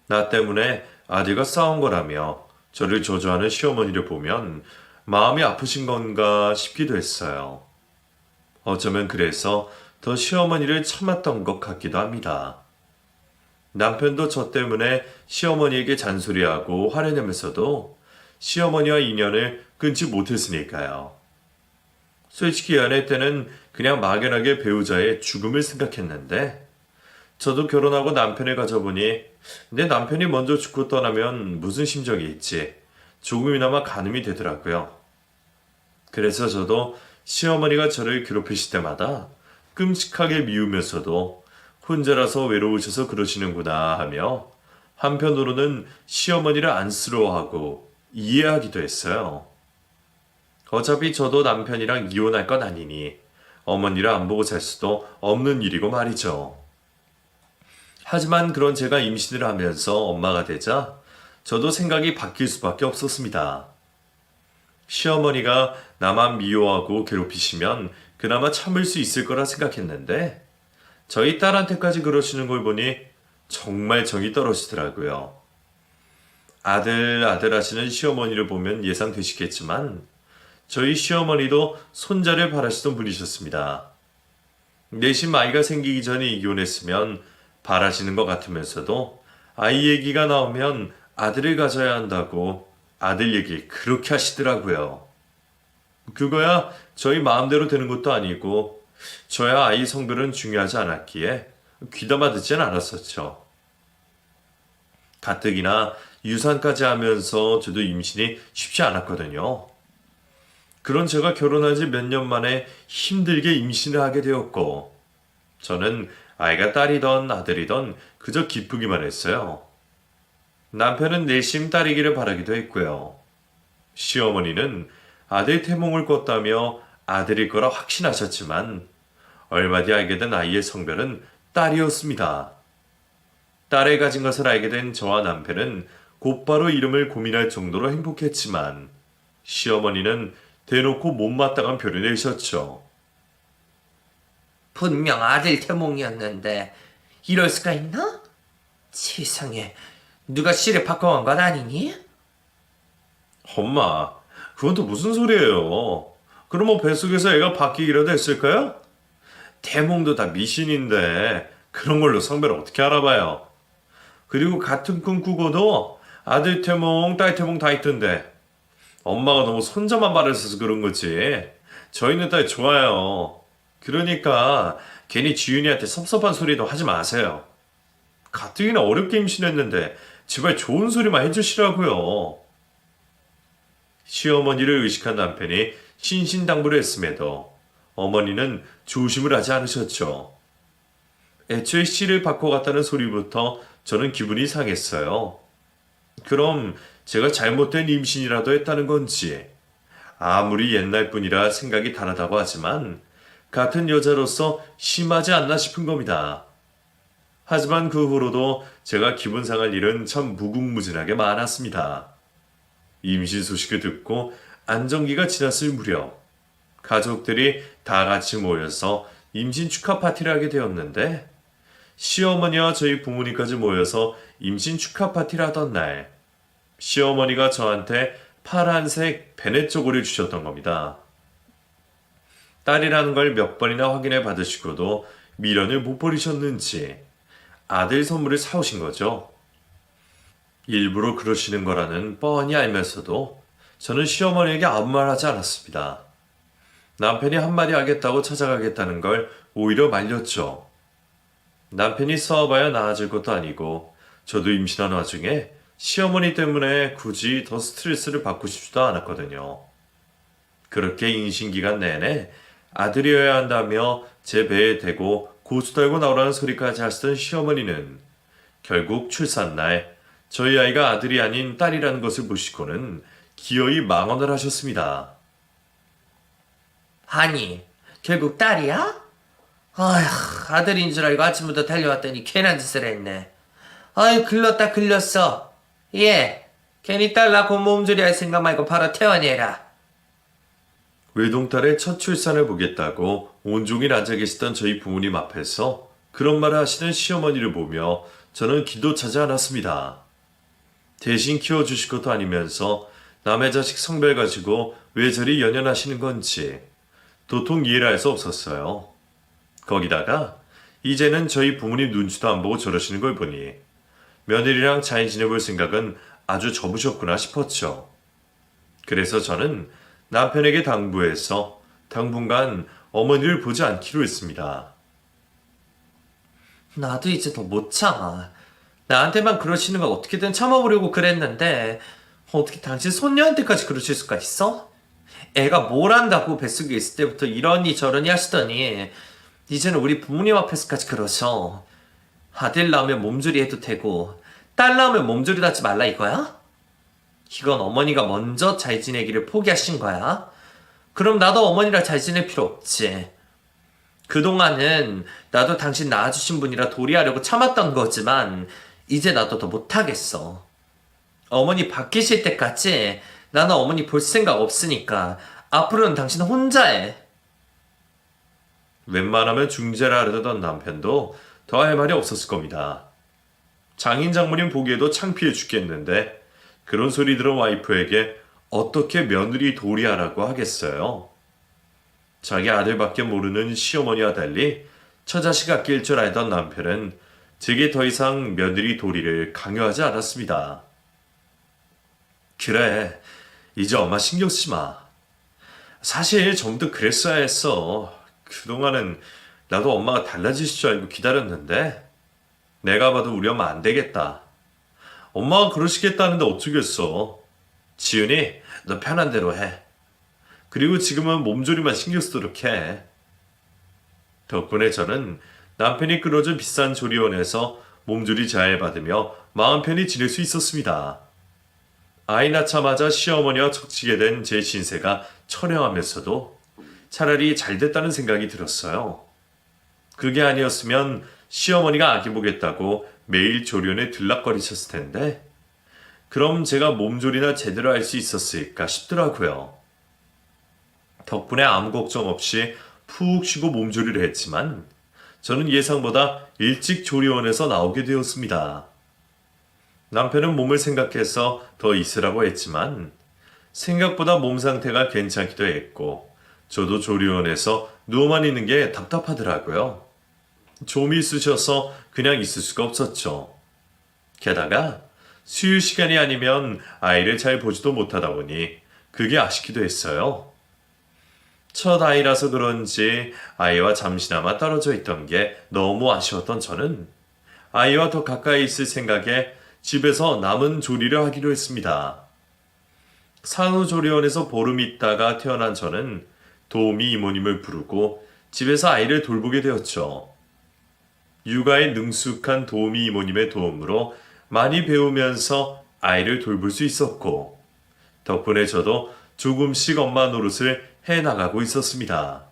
나 때문에 아들과 싸운 거라며 저를 저주하는 시어머니를 보면 마음이 아프신 건가 싶기도 했어요. 어쩌면 그래서 더 시어머니를 참았던 것 같기도 합니다. 남편도 저 때문에 시어머니에게 잔소리하고 화내면서도 시어머니와 인연을 끊지 못했으니까요. 솔직히 연애 때는 그냥 막연하게 배우자의 죽음을 생각했는데 저도 결혼하고 남편을 가져보니 내 남편이 먼저 죽고 떠나면 무슨 심정이 있지 조금이나마 가늠이 되더라고요. 그래서 저도 시어머니가 저를 괴롭히실 때마다 끔찍하게 미우면서도 혼자라서 외로우셔서 그러시는구나 하며 한편으로는 시어머니를 안쓰러워하고 이해하기도 했어요. 어차피 저도 남편이랑 이혼할 건 아니니 어머니를 안 보고 살 수도 없는 일이고 말이죠. 하지만 그런 제가 임신을 하면서 엄마가 되자 저도 생각이 바뀔 수밖에 없었습니다. 시어머니가 나만 미워하고 괴롭히시면 그나마 참을 수 있을 거라 생각했는데 저희 딸한테까지 그러시는 걸 보니 정말 정이 떨어지더라고요. 아들 하시는 시어머니를 보면 예상되시겠지만 저희 시어머니도 손자를 바라시던 분이셨습니다. 내심 아이가 생기기 전에 이혼했으면 바라시는 것 같으면서도 아이 얘기가 나오면 아들을 가져야 한다고 아들 얘기 그렇게 하시더라고요. 그거야 저희 마음대로 되는 것도 아니고 저야 아이 성별은 중요하지 않았기에 귀담아 듣진 않았었죠. 가뜩이나 유산까지 하면서 저도 임신이 쉽지 않았거든요. 그런 제가 결혼한 지 몇 년 만에 힘들게 임신을 하게 되었고 저는 아이가 딸이던 아들이던 그저 기쁘기만 했어요. 남편은 내심 딸이기를 바라기도 했고요. 시어머니는 아들 태몽을 꿨다며 아들일 거라 확신하셨지만 얼마 뒤 알게 된 아이의 성별은 딸이었습니다. 딸을 가진 것을 알게 된 저와 남편은 곧바로 이름을 고민할 정도로 행복했지만 시어머니는 대놓고 못마땅한 표를 내셨죠. 분명 아들 태몽이었는데 이럴 수가 있나? 세상에 누가 씨를 바꿔간 건 아니니? 엄마, 그건 또 무슨 소리예요? 그럼 뭐 뱃속에서 애가 바뀌기라도 했을까요? 태몽도 다 미신인데 그런 걸로 성별을 어떻게 알아봐요? 그리고 같은 꿈 꾸고도 아들 태몽, 딸 태몽 다 있던데 엄마가 너무 손자만 말해서 그런 거지. 저희는 다 좋아요. 그러니까 괜히 지윤이한테 섭섭한 소리도 하지 마세요. 가뜩이나 어렵게 임신했는데 제발 좋은 소리만 해주시라고요. 시어머니를 의식한 남편이 신신당부를 했음에도 어머니는 조심을 하지 않으셨죠. 애초에 씨를 바꿔 갔다는 소리부터 저는 기분이 상했어요. 그럼 제가 잘못된 임신이라도 했다는 건지, 아무리 옛날 분이라 생각이 다르다고 하지만 같은 여자로서 심하지 않나 싶은 겁니다. 하지만 그 후로도 제가 기분 상할 일은 참 무궁무진하게 많았습니다. 임신 소식을 듣고 안정기가 지났을 무렵 가족들이 다 같이 모여서 임신 축하 파티를 하게 되었는데 시어머니와 저희 부모님까지 모여서 임신 축하 파티를 하던 날 시어머니가 저한테 파란색 베넷 저고리를 주셨던 겁니다. 딸이라는 걸 몇 번이나 확인해 받으시고도 미련을 못 버리셨는지 아들 선물을 사오신 거죠. 일부러 그러시는 거라는 뻔히 알면서도 저는 시어머니에게 아무 말 하지 않았습니다. 남편이 한마디 하겠다고 찾아가겠다는 걸 오히려 말렸죠. 남편이 싸워봐야 나아질 것도 아니고 저도 임신한 와중에 시어머니 때문에 굳이 더 스트레스를 받고 싶지도 않았거든요. 그렇게 임신기간 내내 아들이어야 한다며 제 배에 대고 고수 달고 나오라는 소리까지 하시던 시어머니는 결국 출산날 저희 아이가 아들이 아닌 딸이라는 것을 보시고는 기어이 망언을 하셨습니다. 아니, 결국 딸이야? 아휴, 아들인 줄 알고 아침부터 달려왔더니 괜한 짓을 했네. 아유, 글렀다 글렀어. 예, 괜히 딸 낳고 몸조리 할 생각 말고 바로 퇴원해라. 외동딸의 첫 출산을 보겠다고 온종일 앉아 계시던 저희 부모님 앞에서 그런 말을 하시는 시어머니를 보며 저는 기도 차지 않았습니다. 대신 키워주실 것도 아니면서 남의 자식 성별 가지고 왜 저리 연연하시는 건지 도통 이해를 할 수 없었어요. 거기다가 이제는 저희 부모님 눈치도 안 보고 저러시는 걸 보니 며느리랑 잘 지내볼 생각은 아주 접으셨구나 싶었죠. 그래서 저는 남편에게 당부해서 당분간 어머니를 보지 않기로 했습니다. 나도 이제 더 못 참아. 나한테만 그러시는 거 어떻게든 참아보려고 그랬는데 어떻게 당신 손녀한테까지 그러실 수가 있어? 애가 뭘 안다고 뱃속에 있을 때부터 이러니 저러니 하시더니 이제는 우리 부모님 앞에서까지 그러셔. 아들 낳으면 몸조리 해도 되고 딸 낳으면 몸조리 하지 말라 이거야? 이건 어머니가 먼저 잘 지내기를 포기하신 거야. 그럼 나도 어머니랑 잘 지낼 필요 없지. 그동안은 나도 당신 낳아주신 분이라 도리하려고 참았던 거지만 이제 나도 더 못하겠어. 어머니 바뀌실 때까지 나는 어머니 볼 생각 없으니까 앞으로는 당신 혼자 해. 웬만하면 중재를 하려던 남편도 더 할 말이 없었을 겁니다. 장인 장모님 보기에도 창피해 죽겠는데 그런 소리 들은 와이프에게 어떻게 며느리 도리하라고 하겠어요. 자기 아들밖에 모르는 시어머니와 달리 처자식 아낄 줄 알던 남편은 제게 더 이상 며느리 도리를 강요하지 않았습니다. 그래, 이제 엄마 신경 쓰지 마. 사실 전부터 그랬어야 했어. 그동안은 나도 엄마가 달라지실 줄 알고 기다렸는데 내가 봐도 우리 엄마 안 되겠다. 엄마가 그러시겠다는데 어쩌겠어. 지은이, 너 편한 대로 해. 그리고 지금은 몸조리만 신경 쓰도록 해. 덕분에 저는 남편이 끌어준 비싼 조리원에서 몸조리 잘 받으며 마음 편히 지낼 수 있었습니다. 아이 낳자마자 시어머니와 척지게 된 제 신세가 처량하면서도 차라리 잘 됐다는 생각이 들었어요. 그게 아니었으면 시어머니가 아기 보겠다고 매일 조리원에 들락거리셨을 텐데 그럼 제가 몸조리나 제대로 할 수 있었을까 싶더라고요. 덕분에 아무 걱정 없이 푹 쉬고 몸조리를 했지만 저는 예상보다 일찍 조리원에서 나오게 되었습니다. 남편은 몸을 생각해서 더 있으라고 했지만 생각보다 몸 상태가 괜찮기도 했고 저도 조리원에서 누워만 있는 게 답답하더라고요. 좀이 있으셔서 그냥 있을 수가 없었죠. 게다가 수유 시간이 아니면 아이를 잘 보지도 못하다 보니 그게 아쉽기도 했어요. 첫 아이라서 그런지 아이와 잠시나마 떨어져 있던 게 너무 아쉬웠던 저는 아이와 더 가까이 있을 생각에 집에서 남은 조리를 하기로 했습니다. 산후조리원에서 보름 있다가 태어난 저는 도우미 이모님을 부르고 집에서 아이를 돌보게 되었죠. 육아에 능숙한 도우미 이모님의 도움으로 많이 배우면서 아이를 돌볼 수 있었고 덕분에 저도 조금씩 엄마 노릇을 해나가고 있었습니다.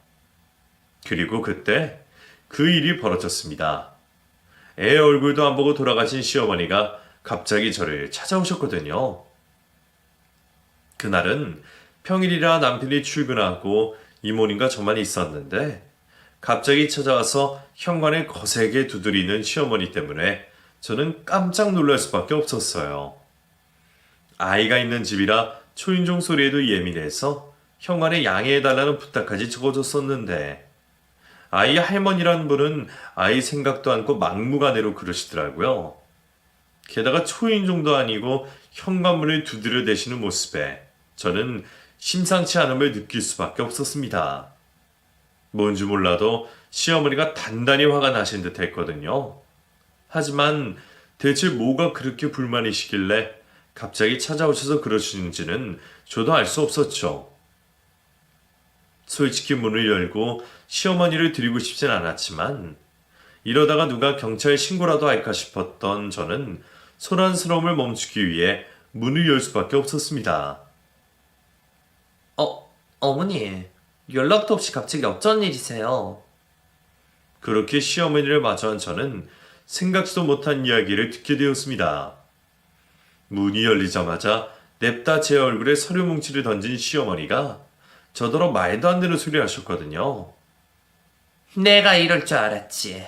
그리고 그때 그 일이 벌어졌습니다. 애 얼굴도 안 보고 돌아가신 시어머니가 갑자기 저를 찾아오셨거든요. 그날은 평일이라 남편이 출근하고 이모님과 저만 있었는데 갑자기 찾아와서 현관을 거세게 두드리는 시어머니 때문에 저는 깜짝 놀랄 수밖에 없었어요. 아이가 있는 집이라 초인종 소리에도 예민해서 현관에 양해해달라는 부탁까지 적어줬었는데 아이 할머니라는 분은 아이 생각도 않고 막무가내로 그러시더라고요. 게다가 초인종도 아니고 현관문을 두드려 대시는 모습에 저는 심상치 않음을 느낄 수밖에 없었습니다. 뭔지 몰라도 시어머니가 단단히 화가 나신 듯 했거든요. 하지만 대체 뭐가 그렇게 불만이시길래 갑자기 찾아오셔서 그러시는지는 저도 알 수 없었죠. 솔직히 문을 열고 시어머니를 드리고 싶진 않았지만 이러다가 누가 경찰 신고라도 할까 싶었던 저는 소란스러움을 멈추기 위해 문을 열 수밖에 없었습니다. 어머니, 연락도 없이 갑자기 어쩐 일이세요? 그렇게 시어머니를 마주한 저는 생각지도 못한 이야기를 듣게 되었습니다. 문이 열리자마자 냅다 제 얼굴에 서류 뭉치를 던진 시어머니가 저더러 말도 안 되는 소리 하셨거든요. 내가 이럴 줄 알았지.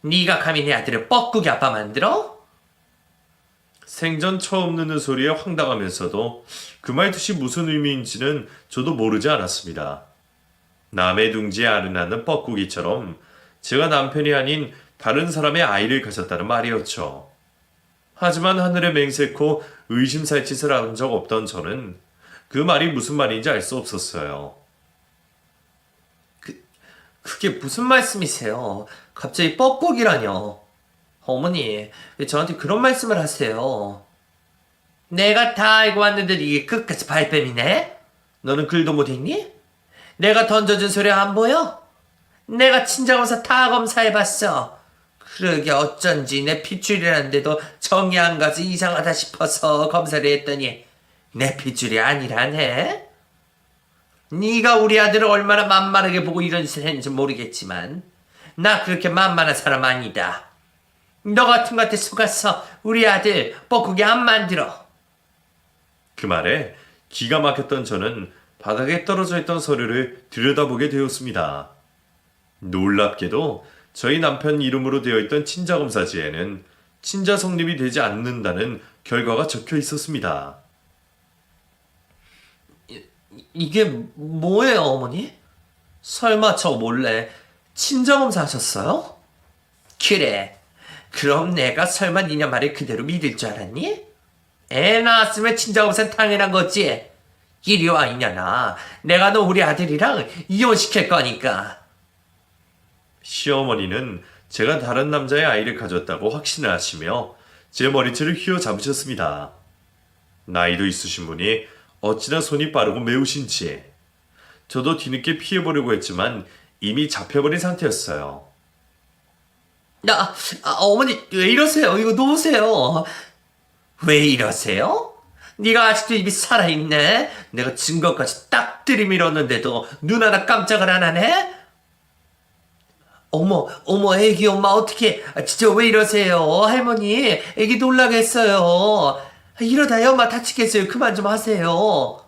네가 감히 내 아들을 뻐꾸기 아빠 만들어? 생전 처음 듣는 소리에 황당하면서도 그 말뜻이 무슨 의미인지는 저도 모르지 않았습니다. 남의 둥지에 알을 낳는 뻐꾸기처럼 제가 남편이 아닌 다른 사람의 아이를 가졌다는 말이었죠. 하지만 하늘에 맹세코 의심살 짓을 한 적 없던 저는 그 말이 무슨 말인지 알 수 없었어요. 그게 무슨 말씀이세요? 갑자기 뻐꾸기라뇨. 어머니, 왜 저한테 그런 말씀을 하세요? 내가 다 알고 왔는데 이게 끝까지 발뺌이네? 너는 글도 못 읽니? 내가 던져준 소리 안 보여? 내가 친자검사 다 검사해봤어. 그러게 어쩐지 내 핏줄이라는데도 정이 안 가서 이상하다 싶어서 검사를 했더니 내 핏줄이 아니라네? 네가 우리 아들을 얼마나 만만하게 보고 이런 짓을 했는지 모르겠지만 나 그렇게 만만한 사람 아니다. 너 같은 것한테 속아서 우리 아들 뻐꾸기 안 만들어. 그 말에 기가 막혔던 저는 바닥에 떨어져 있던 서류를 들여다보게 되었습니다. 놀랍게도 저희 남편 이름으로 되어 있던 친자검사지에는 친자 성립이 되지 않는다는 결과가 적혀 있었습니다. 이게 뭐예요, 어머니? 설마 저 몰래 친자검사 하셨어요? 그래. 그럼 내가 설마 니네 말을 그대로 믿을 줄 알았니? 애 낳았으면 친자검사는 당연한 거지. 이리 와, 이년아. 내가 너 우리 아들이랑 이혼시킬 거니까. 시어머니는 제가 다른 남자의 아이를 가졌다고 확신을 하시며 제 머리채를 휘어잡으셨습니다. 나이도 있으신 분이 어찌나 손이 빠르고 매우신지. 저도 뒤늦게 피해보려고 했지만 이미 잡혀버린 상태였어요. 어머니 왜 이러세요? 이거 놓으세요. 왜 이러세요? 네가 아직도 입이 살아있네? 내가 증거까지 딱 들이밀었는데도 눈 하나 깜짝을 안 하네? 어머, 애기 엄마 어떻게 진짜 왜 이러세요? 할머니, 애기 놀라겠어요. 이러다 엄마 다치겠어요. 그만 좀 하세요.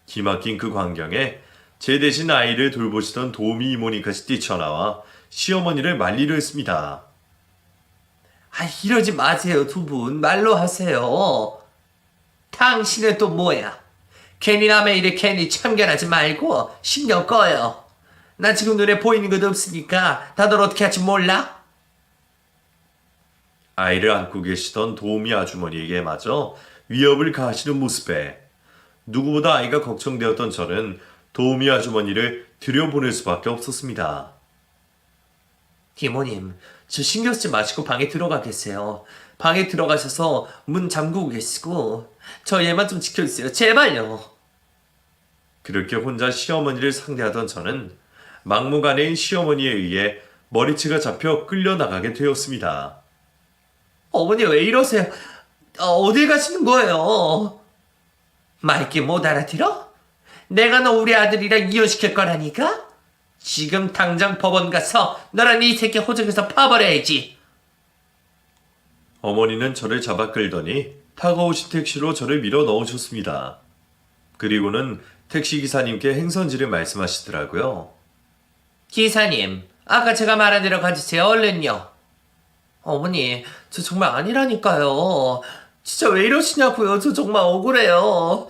기막힌 그 광경에 제 대신 아이를 돌보시던 도우미 이모님까지 뛰쳐나와 시어머니를 말리려 했습니다. 이러지 마세요, 두 분. 말로 하세요. 당신은 또 뭐야? 괜히 남의 일에 괜히 참견하지 말고 신경 꺼요. 난 지금 눈에 보이는 것도 없으니까 다들 어떻게 할지 몰라? 아이를 안고 계시던 도우미 아주머니에게 마저 위협을 가하시는 모습에 누구보다 아이가 걱정되었던 저는 도우미 아주머니를 들여보낼 수밖에 없었습니다. 이모님, 저 신경 쓰지 마시고 방에 들어가겠어요. 방에 들어가셔서 문 잠그고 계시고 저 얘만 좀 지켜주세요. 제발요. 그렇게 혼자 시어머니를 상대하던 저는 막무가내인 시어머니에 의해 머리채가 잡혀 끌려나가게 되었습니다. 어머니 왜 이러세요? 어딜 가시는 거예요? 말귀 못 알아들어? 내가 너 우리 아들이랑 이혼시킬 거라니까? 지금 당장 법원 가서 너랑 이 새끼 호적에서 파버려야지. 어머니는 저를 잡아 끌더니 타고 오신 택시로 저를 밀어 넣으셨습니다. 그리고는 택시기사님께 행선지를 말씀하시더라고요. 기사님, 아까 제가 말한 대로 가주세요. 얼른요. 어머니, 저 정말 아니라니까요. 진짜 왜 이러시냐고요. 저 정말 억울해요.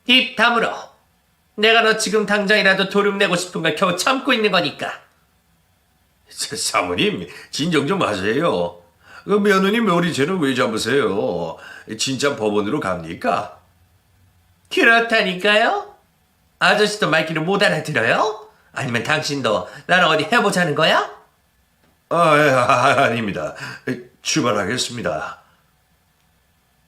입 다물어. 내가 너 지금 당장이라도 도륙내고 싶은 걸 겨우 참고 있는 거니까. 사모님, 진정 좀 하세요. 그 며느님 머리채는 왜 잡으세요? 진짜 법원으로 갑니까? 그렇다니까요? 아저씨도 말귀를 못 알아들어요? 아니면 당신도 나랑 어디 해보자는 거야? 아닙니다. 출발하겠습니다.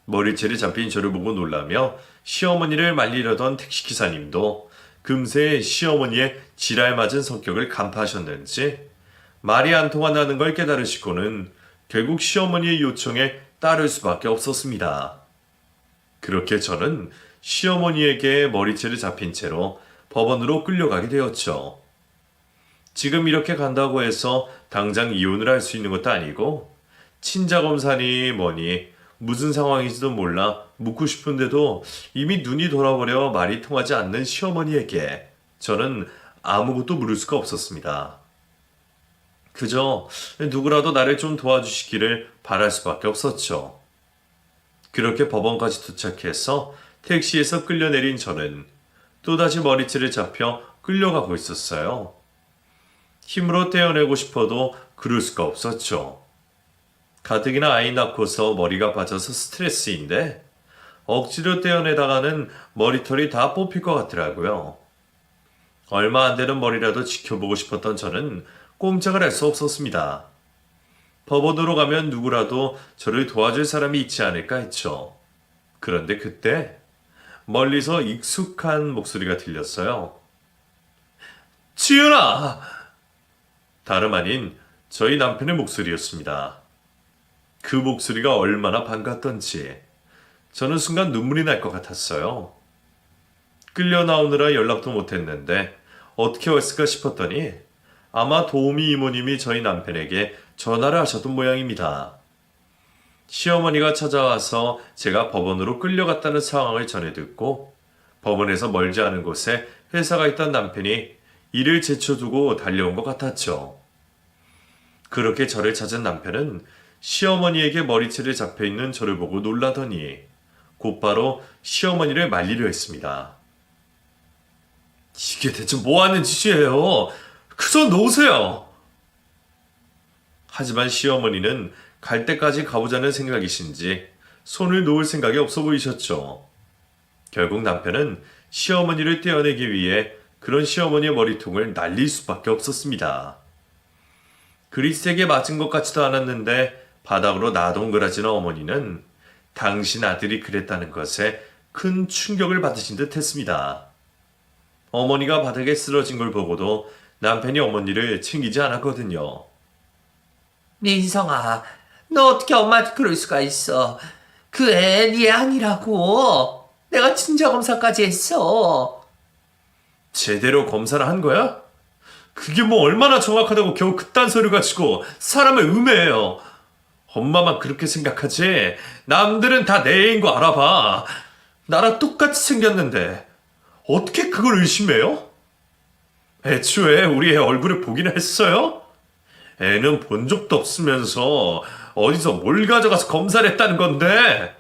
머리채를 잡힌 저를 보고 놀라며 시어머니를 말리려던 택시기사님도 금세 시어머니의 지랄 맞은 성격을 간파하셨는지 말이 안 통한다는 걸 깨달으시고는 결국 시어머니의 요청에 따를 수밖에 없었습니다. 그렇게 저는 시어머니에게 머리채를 잡힌 채로 법원으로 끌려가게 되었죠. 지금 이렇게 간다고 해서 당장 이혼을 할 수 있는 것도 아니고 친자검사니 뭐니 무슨 상황인지도 몰라 묻고 싶은데도 이미 눈이 돌아버려 말이 통하지 않는 시어머니에게 저는 아무것도 물을 수가 없었습니다. 그저 누구라도 나를 좀 도와주시기를 바랄 수밖에 없었죠. 그렇게 법원까지 도착해서 택시에서 끌려내린 저는 또다시 머리채를 잡혀 끌려가고 있었어요. 힘으로 떼어내고 싶어도 그럴 수가 없었죠. 가뜩이나 아이 낳고서 머리가 빠져서 스트레스인데 억지로 떼어내다가는 머리털이 다 뽑힐 것 같더라고요. 얼마 안 되는 머리라도 지켜보고 싶었던 저는 꼼짝을 할 수 없었습니다. 법원으로 가면 누구라도 저를 도와줄 사람이 있지 않을까 했죠. 그런데 그때 멀리서 익숙한 목소리가 들렸어요. 지은아! 다름 아닌 저희 남편의 목소리였습니다. 그 목소리가 얼마나 반갑던지 저는 순간 눈물이 날 것 같았어요. 끌려 나오느라 연락도 못했는데 어떻게 왔을까 싶었더니 아마 도우미 이모님이 저희 남편에게 전화를 하셨던 모양입니다. 시어머니가 찾아와서 제가 법원으로 끌려갔다는 상황을 전해 듣고 법원에서 멀지 않은 곳에 회사가 있던 남편이 일을 제쳐두고 달려온 것 같았죠. 그렇게 저를 찾은 남편은 시어머니에게 머리채를 잡혀있는 저를 보고 놀라더니 곧바로 시어머니를 말리려 했습니다. 이게 대체 뭐 하는 짓이에요? 그저 놓으세요. 하지만 시어머니는 갈 때까지 가보자는 생각이신지 손을 놓을 생각이 없어 보이셨죠. 결국 남편은 시어머니를 떼어내기 위해 그런 시어머니의 머리통을 날릴 수밖에 없었습니다. 그리 세게 맞은 것 같지도 않았는데 바닥으로 나동그라지는 어머니는 당신 아들이 그랬다는 것에 큰 충격을 받으신 듯 했습니다. 어머니가 바닥에 쓰러진 걸 보고도 남편이 어머니를 챙기지 않았거든요. 민성아, 너 어떻게 엄마한테 그럴 수가 있어? 그 애 네 아니라고. 내가 친자검사까지 했어. 제대로 검사를 한 거야? 그게 뭐 얼마나 정확하다고 겨우 그딴 소리 가지고 사람을 음해해요. 엄마만 그렇게 생각하지 남들은 다 내 애인 거 알아봐. 나랑 똑같이 생겼는데 어떻게 그걸 의심해요? 애초에 우리 애 얼굴을 보긴 했어요? 애는 본 적도 없으면서 어디서 뭘 가져가서 검사를 했다는 건데.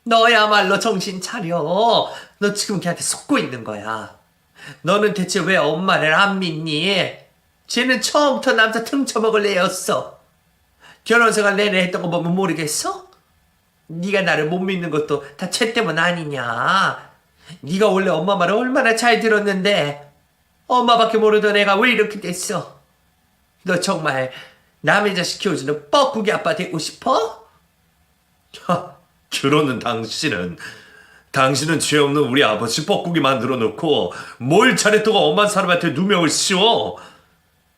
너야말로 정신 차려. 너 지금 걔한테 속고 있는 거야. 너는 대체 왜 엄마를 안 믿니? 쟤는 처음부터 남자 틈쳐먹을 애였어. 결혼 생활 내내 했던 거 보면 모르겠어? 네가 나를 못 믿는 것도 다 쟤 때문 아니냐? 네가 원래 엄마 말을 얼마나 잘 들었는데 엄마밖에 모르던 애가 왜 이렇게 됐어? 너 정말 남의 자식 키워주는 뻐꾸기 아빠 되고 싶어? 그러는 당신은 죄 없는 우리 아버지 뻐꾸기 만들어 놓고 뭘 잘했다고 엄한 사람한테 누명을 씌워?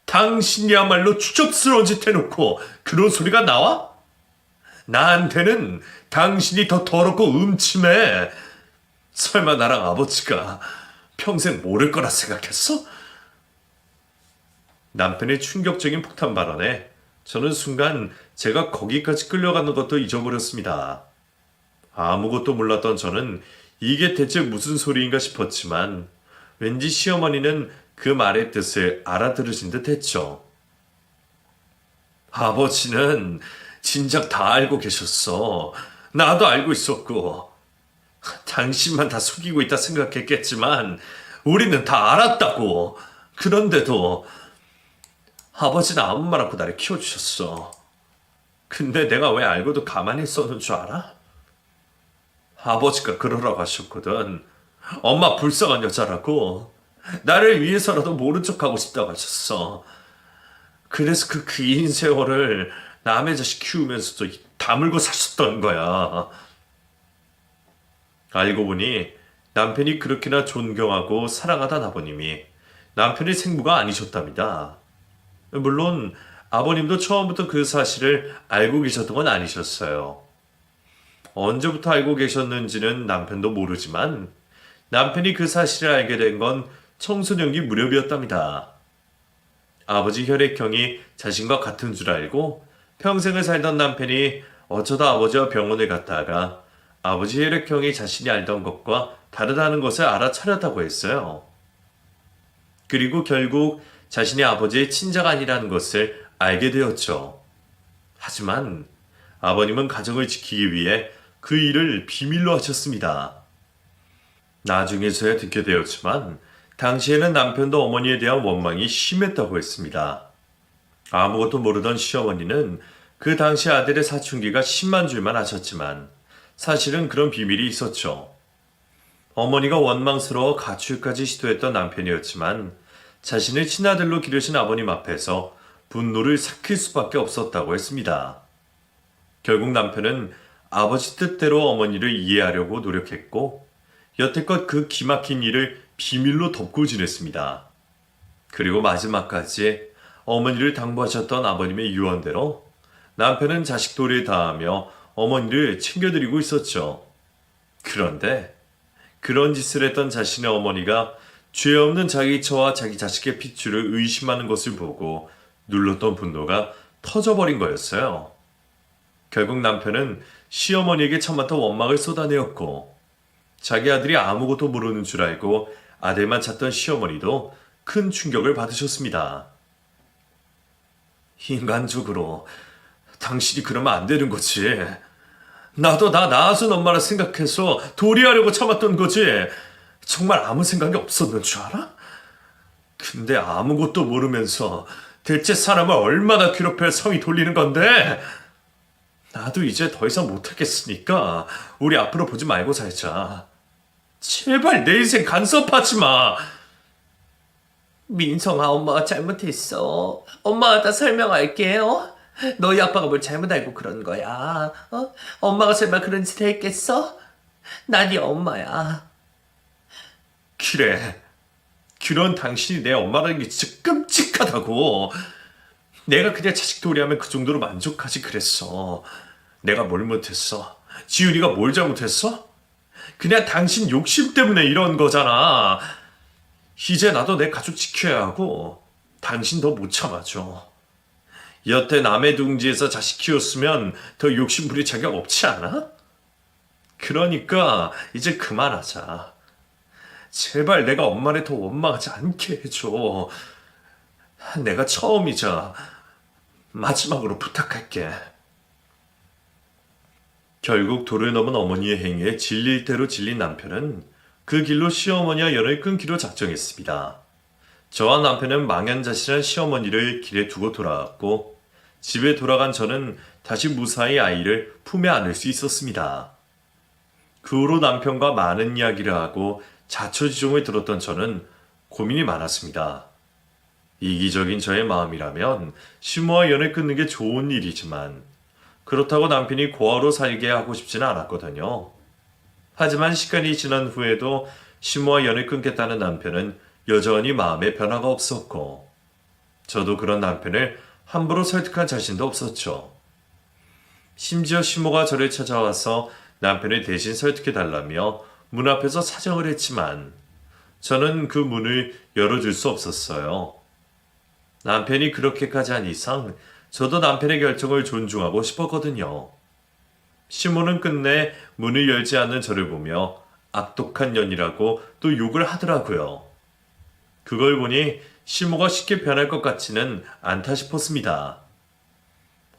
당신이야말로 추접스러운 짓 해놓고 그런 소리가 나와? 나한테는 당신이 더 더럽고 음침해. 설마 나랑 아버지가 평생 모를 거라 생각했어? 남편의 충격적인 폭탄 발언에 저는 순간 제가 거기까지 끌려가는 것도 잊어버렸습니다. 아무것도 몰랐던 저는 이게 대체 무슨 소리인가 싶었지만 왠지 시어머니는 그 말의 뜻을 알아들으신 듯 했죠. 아버지는 진작 다 알고 계셨어. 나도 알고 있었고. 당신만 다 속이고 있다 생각했겠지만 우리는 다 알았다고. 그런데도 아버지는 아무 말 없고 나를 키워주셨어. 근데 내가 왜 알고도 가만히 있었는 줄 알아? 아버지가 그러라고 하셨거든. 엄마 불쌍한 여자라고. 나를 위해서라도 모른 척하고 싶다고 하셨어. 그래서 그 긴 세월을 남의 자식 키우면서도 다물고 사셨던 거야. 알고 보니 남편이 그렇게나 존경하고 사랑하던 아버님이 남편의 생부가 아니셨답니다. 물론 아버님도 처음부터 그 사실을 알고 계셨던 건 아니셨어요. 언제부터 알고 계셨는지는 남편도 모르지만 남편이 그 사실을 알게 된 건 청소년기 무렵이었답니다. 아버지 혈액형이 자신과 같은 줄 알고 평생을 살던 남편이 어쩌다 아버지와 병원에 갔다가 아버지 혈액형이 자신이 알던 것과 다르다는 것을 알아차렸다고 했어요. 그리고 결국 자신이 아버지의 친자가 아니라는 것을 알게 되었죠. 하지만 아버님은 가정을 지키기 위해 그 일을 비밀로 하셨습니다. 나중에서야 듣게 되었지만 당시에는 남편도 어머니에 대한 원망이 심했다고 했습니다. 아무것도 모르던 시어머니는 그 당시 아들의 사춘기가 심한 줄만 아셨지만 사실은 그런 비밀이 있었죠. 어머니가 원망스러워 가출까지 시도했던 남편이었지만 자신을 친아들로 기르신 아버님 앞에서 분노를 삭힐 수밖에 없었다고 했습니다. 결국 남편은 아버지 뜻대로 어머니를 이해하려고 노력했고 여태껏 그 기막힌 일을 비밀로 덮고 지냈습니다. 그리고 마지막까지 어머니를 당부하셨던 아버님의 유언대로 남편은 자식 도리를 다하며 어머니를 챙겨드리고 있었죠. 그런데 그런 짓을 했던 자신의 어머니가 죄 없는 자기 처와 자기 자식의 핏줄을 의심하는 것을 보고 눌렀던 분노가 터져버린 거였어요. 결국 남편은 시어머니에게 참았던 원망을 쏟아내었고 자기 아들이 아무것도 모르는 줄 알고 아들만 찾던 시어머니도 큰 충격을 받으셨습니다. 인간적으로 당신이 그러면 안 되는 거지. 나도 나 낳아준 엄마라 생각해서 도리하려고 참았던 거지. 정말 아무 생각이 없었는 줄 알아? 근데 아무것도 모르면서 대체 사람을 얼마나 괴롭혀야 성이 돌리는 건데? 나도 이제 더 이상 못하겠으니까 우리 앞으로 보지 말고 살자. 제발 내 인생 간섭하지 마. 민성아, 엄마가 잘못했어. 엄마가 다 설명할게요. 너희 아빠가 뭘 잘못 알고 그런 거야. 엄마가 설마 그런 짓을 했겠어? 난 네 엄마야. 그래. 그런 당신이 내 엄마라는 게 진짜 끔찍하다고. 내가 그냥 자식 도리하면 그 정도로 만족하지 그랬어. 내가 뭘 못했어? 지훈이가 뭘 잘못했어? 그냥 당신 욕심 때문에 이런 거잖아. 이제 나도 내 가족 지켜야 하고 당신 더 못 참아줘. 여태 남의 둥지에서 자식 키웠으면 더 욕심 부릴 자격 없지 않아? 그러니까 이제 그만하자. 제발 내가 엄마를 더 원망하지 않게 해줘. 내가 처음이자 마지막으로 부탁할게. 결국 도를 넘은 어머니의 행위에 질릴 대로 질린 남편은 그 길로 시어머니와 연을 끊기로 작정했습니다. 저와 남편은 망연자실한 시어머니를 길에 두고 돌아왔고 집에 돌아간 저는 다시 무사히 아이를 품에 안을 수 있었습니다. 그 후로 남편과 많은 이야기를 하고 자초지종을 들었던 저는 고민이 많았습니다. 이기적인 저의 마음이라면 시모와 연을 끊는 게 좋은 일이지만 그렇다고 남편이 고아로 살게 하고 싶지는 않았거든요. 하지만 시간이 지난 후에도 시모와 연을 끊겠다는 남편은 여전히 마음에 변화가 없었고 저도 그런 남편을 함부로 설득한 자신도 없었죠. 심지어 시모가 저를 찾아와서 남편을 대신 설득해달라며 문 앞에서 사정을 했지만 저는 그 문을 열어줄 수 없었어요. 남편이 그렇게까지 한 이상 저도 남편의 결정을 존중하고 싶었거든요. 시모는 끝내 문을 열지 않는 저를 보며 악독한 년이라고 또 욕을 하더라고요. 그걸 보니 시모가 쉽게 변할 것 같지는 않다 싶었습니다.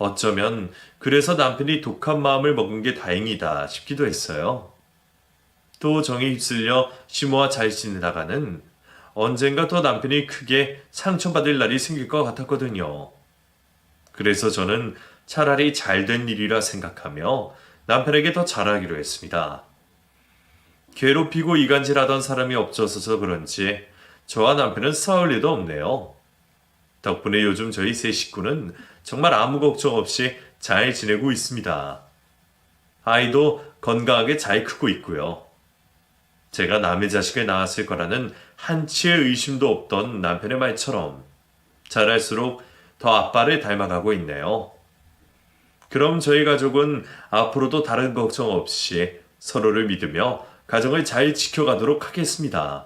어쩌면 그래서 남편이 독한 마음을 먹은 게 다행이다 싶기도 했어요. 또 정에 휩쓸려 시모와 잘 지내다가는 언젠가 더 남편이 크게 상처받을 날이 생길 것 같았거든요. 그래서 저는 차라리 잘된 일이라 생각하며 남편에게 더 잘하기로 했습니다. 괴롭히고 이간질하던 사람이 없어서 그런지 저와 남편은 싸울 일도 없네요. 덕분에 요즘 저희 세 식구는 정말 아무 걱정 없이 잘 지내고 있습니다. 아이도 건강하게 잘 크고 있고요. 제가 남의 자식을 낳았을 거라는 한치의 의심도 없던 남편의 말처럼 자랄수록 더 아빠를 닮아가고 있네요. 그럼 저희 가족은 앞으로도 다른 걱정 없이 서로를 믿으며 가정을 잘 지켜가도록 하겠습니다.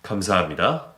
감사합니다.